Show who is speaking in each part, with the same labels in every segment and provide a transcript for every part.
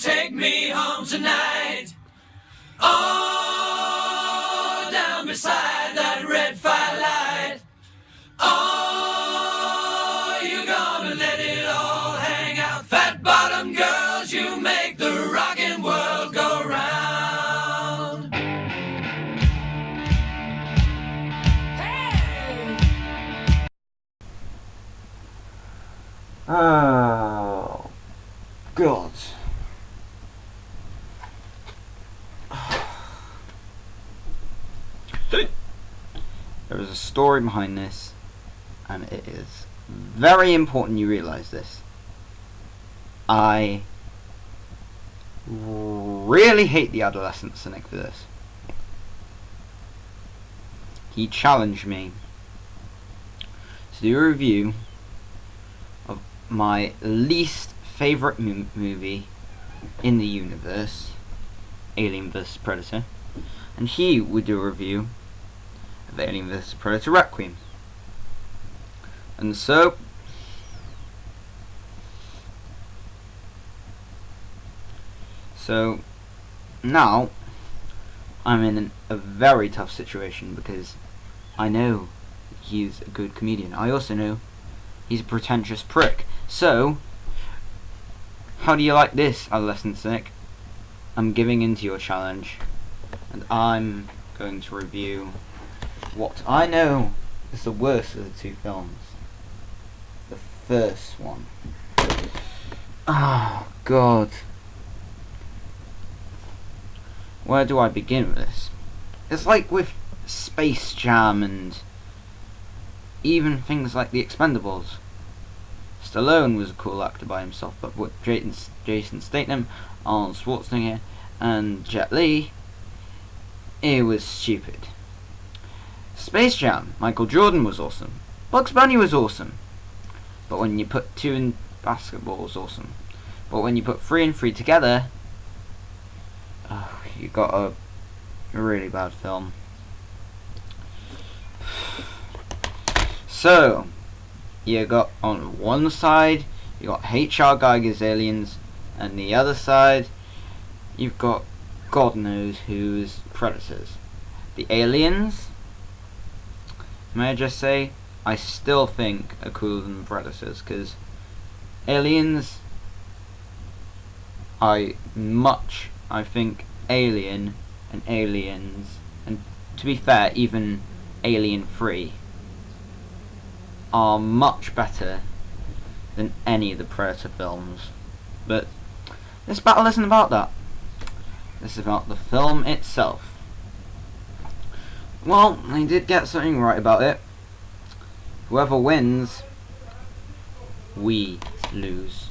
Speaker 1: take me home tonight. Oh, down beside that red firelight. Oh, you're gonna let it all hang out. Fat bottom girls, you make the rockin' world go round. Hey!
Speaker 2: Oh, God. There is a story behind this, and it is very important you realise this. I really hate the adolescent cynic for this. He challenged me to do a review of my least favourite movie in the universe, Alien vs Predator, and he would do a review of Alien vs Predator Requiem. And so now I'm in a very tough situation because I know he's a good comedian. I also know he's a pretentious prick. So how do you like this, adolescent cynic? I'm giving in to your challenge, and I'm going to review what I know is the worst of the two films. The first one. Oh, God. Where do I begin with this? It's like with Space Jam and even things like The Expendables. Stallone was a cool actor by himself, but with Jason Statham, Arnold Schwarzenegger, and Jet Li, it was stupid. Space Jam, Michael Jordan was awesome. Bugs Bunny was awesome. But when you put two in basketball, was awesome. But when you put 3 and 3 together, you got a really bad film. So, you got on one side, you got H.R. Geiger's Aliens, and the other side, you've got God knows who's Predators. The Aliens, may I just say, I still think are cooler than Predators, because Aliens, I think Alien and Aliens, and to be fair, even Alien 3, are much better than any of the Predator films. But this battle isn't about that. This is about the film itself. Well, they did get something right about it. Whoever wins, we lose.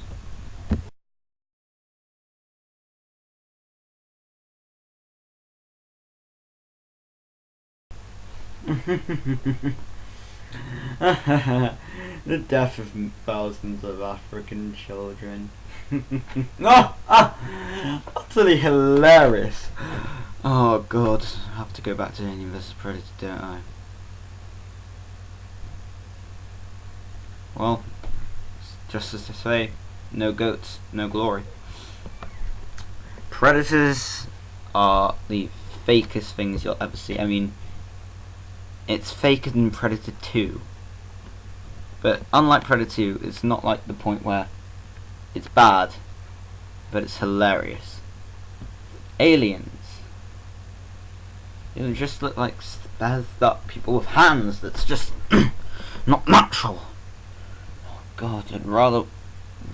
Speaker 2: The death of thousands of African children. Utterly hilarious. Oh, God, I have to go back to Alien vs Predator, don't I? Well, just as to say, no goats, no glory. Predators are the fakest things you'll ever see. I mean, it's faker than Predator 2. But unlike Predator 2, it's not like the point where it's bad, but it's hilarious. Aliens. They just look like spazzed up people with hands that's just not natural. Oh, God, I'd rather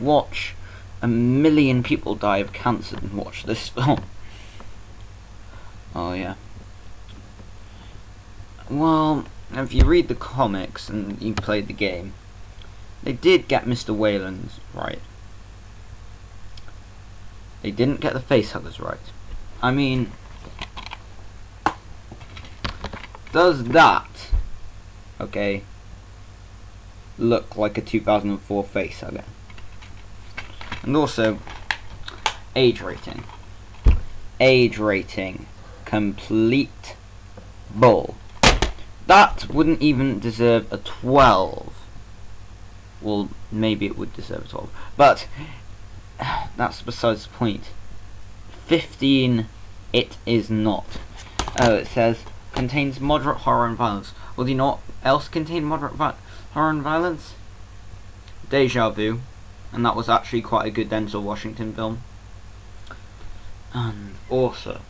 Speaker 2: watch 1 million people die of cancer than watch this film. Oh, yeah. Well, if you read the comics and you played the game, they did get Mr. Wayland right. They didn't get the facehuggers right. I mean, does that, okay, look like a 2004 facehugger? And also, age rating. Age rating. Complete bull. That wouldn't even deserve a 12. Well, maybe it would deserve a 12. But that's besides the point. 15, it is not. Oh, it says contains moderate horror and violence. Well, do you know what else contained moderate horror and violence? Deja Vu, and that was actually quite a good Denzel Washington film. And also,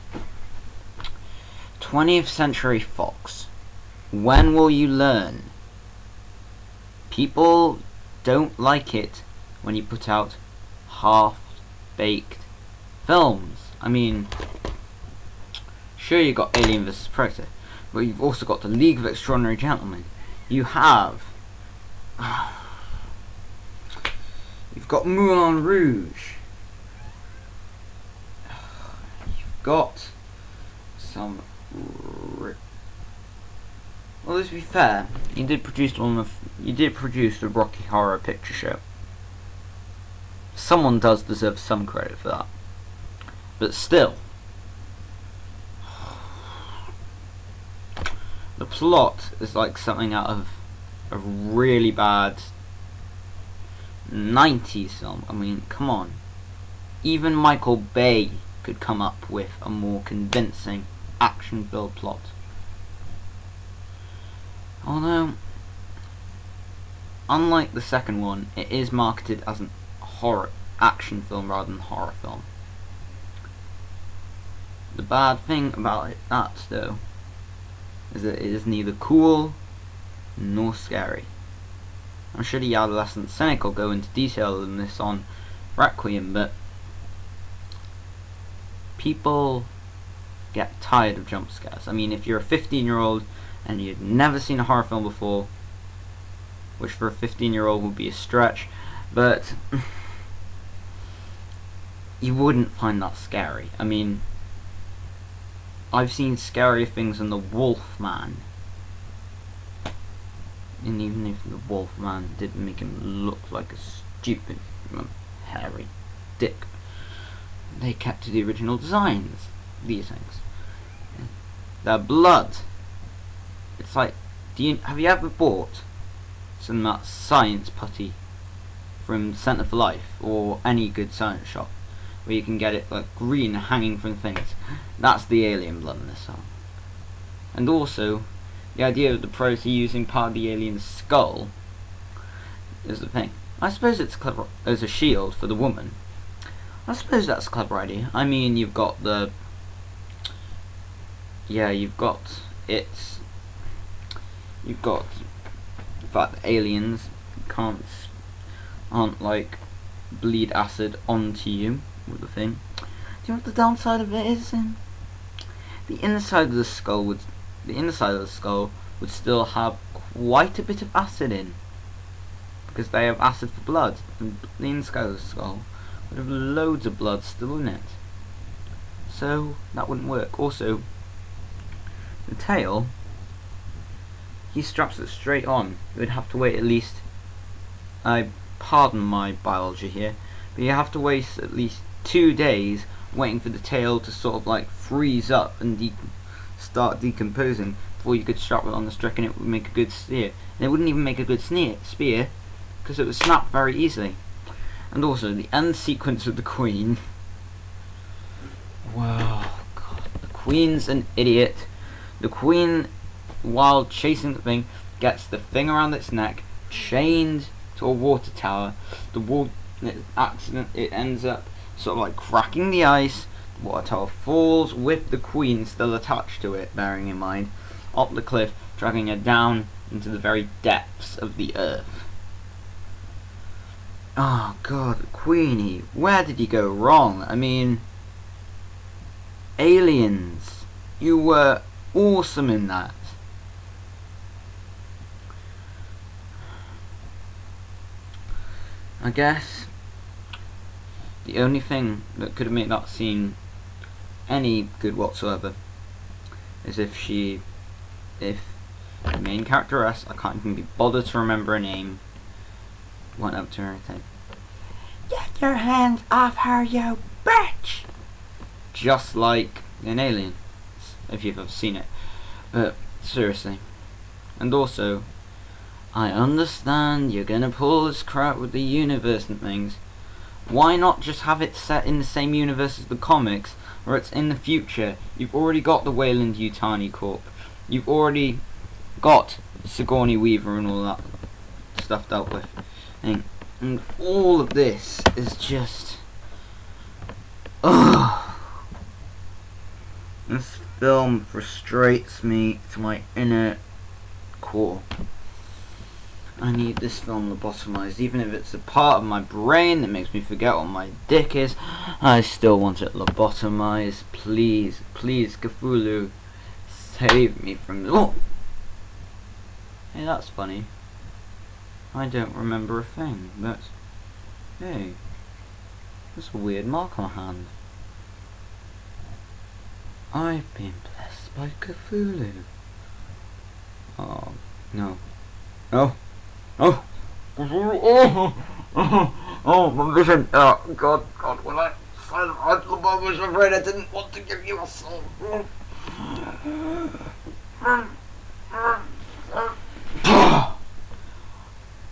Speaker 2: 20th Century Fox. When will you learn? People don't like it when you put out half-baked films. I mean, sure, you got Alien vs Predator, but you've also got the League of Extraordinary Gentlemen. You have, you've got Moulin Rouge. You've got some. Well, let's be fair. You did produce the Rocky Horror Picture Show. Someone does deserve some credit for that. But still, the plot is like something out of a really bad 90s film. I mean, come on. Even Michael Bay could come up with a more convincing action-filled plot. Although, unlike the second one, it is marketed as an horror action film rather than horror film. The bad thing about that, though, is that it is neither cool nor scary. I'm sure the adolescent cynic will go into detail on this on Requiem, but people get tired of jump scares. I mean, if you're a 15-year-old and you've never seen a horror film before, which for a 15-year-old would be a stretch, but you wouldn't find that scary. I mean, I've seen scarier things than the Wolfman. And even if the Wolfman didn't make him look like a stupid, hairy dick, they kept to the original designs. These things. Their blood. It's like, have you ever bought some of that science putty from Centre for Life or any good science shop where you can get it like green hanging from things? That's the alien blood in this song. And also, the idea of the Proto using part of the alien's skull is the thing. I suppose it's clever as a shield for the woman. I suppose that's a clever idea. I mean, you've got the fact that aliens aren't like bleed acid onto you with the thing. Do you know what the downside of it is? The inside of the skull would still have quite a bit of acid in, because they have acid for blood, and the inside of the skull would have loads of blood still in it. So that wouldn't work. Also, the tail, he straps it straight on. You would have to wait at least, I pardon my biology here, but you have to wait at least 2 days waiting for the tail to sort of like freeze up and start decomposing before you could strap it on the stick, and it would make a good spear. And it wouldn't even make a good spear because it would snap very easily. And also the end sequence of the Queen. Wow, God, the Queen's an idiot. The Queen, while chasing the thing, gets the thing around its neck, chained to a water tower. It ends up sort of like cracking the ice. The water tower falls with the Queen still attached to it, bearing in mind, up the cliff, dragging her down into the very depths of the earth. Oh God, Queenie, where did you go wrong? I mean, Aliens, you were awesome in that. I guess the only thing that could have made that scene any good whatsoever is if the main characteress, I can't even be bothered to remember her name, went up to her and said, "Get your hands off her, you bitch!" Just like in Aliens, if you've ever seen it. But seriously. And also, I understand you're gonna pull this crap with the universe and things. Why not just have it set in the same universe as the comics or it's in the future. You've already got the Wayland Yutani Corp. You've already got Sigourney Weaver and all that stuff dealt with. And all of this is just... ugh. This film frustrates me to my inner core. I need this film lobotomized, even if it's a part of my brain that makes me forget what my dick is. I still want it lobotomized. Please, please, Cthulhu, save me from... oh! Hey, that's funny. I don't remember a thing. That's... hey, there's a weird mark on my hand. I've been blessed by Cthulhu. Oh, no. No. Oh! Oh, my vision! Oh, God, when I said I was afraid I didn't want to give you a song.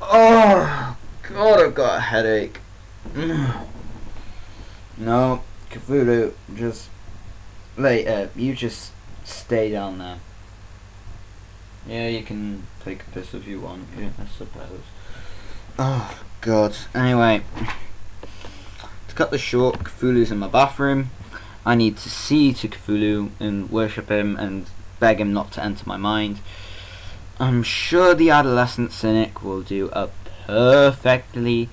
Speaker 2: Oh, God, I've got a headache. No, Cthulhu, just... later, you just stay down there. Yeah, you can take a piss if you want, yeah, I suppose. Oh, God. Anyway, to cut this short, Cthulhu's in my bathroom. I need to see to Cthulhu and worship him and beg him not to enter my mind. I'm sure the adolescent cynic will do a perfectly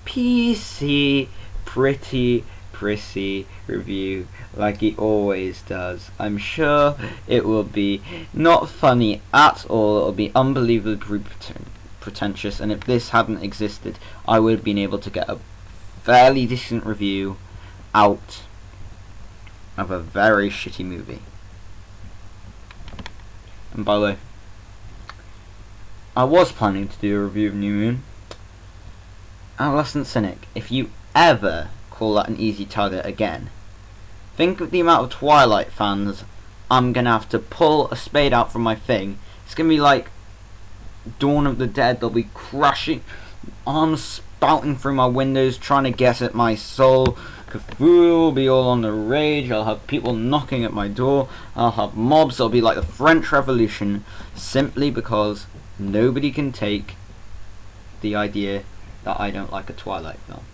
Speaker 2: PC, pretty, prissy review like he always does. I'm sure it will be not funny at all. It'll be unbelievably pretentious, and if this hadn't existed, I would have been able to get a fairly decent review out of a very shitty movie. And by the way, I was planning to do a review of New Moon. Adolescent Cynic, if you ever call that an easy target again, think of the amount of Twilight fans I'm gonna have to pull a spade out from my thing. It's gonna be like Dawn of the Dead. They'll be crashing, arms spouting through my windows trying to get at my soul. Cthulhu will be all on the rage. I'll have people knocking at my door. I'll have mobs. It'll be like the French Revolution, simply because nobody can take the idea that I don't like a Twilight film.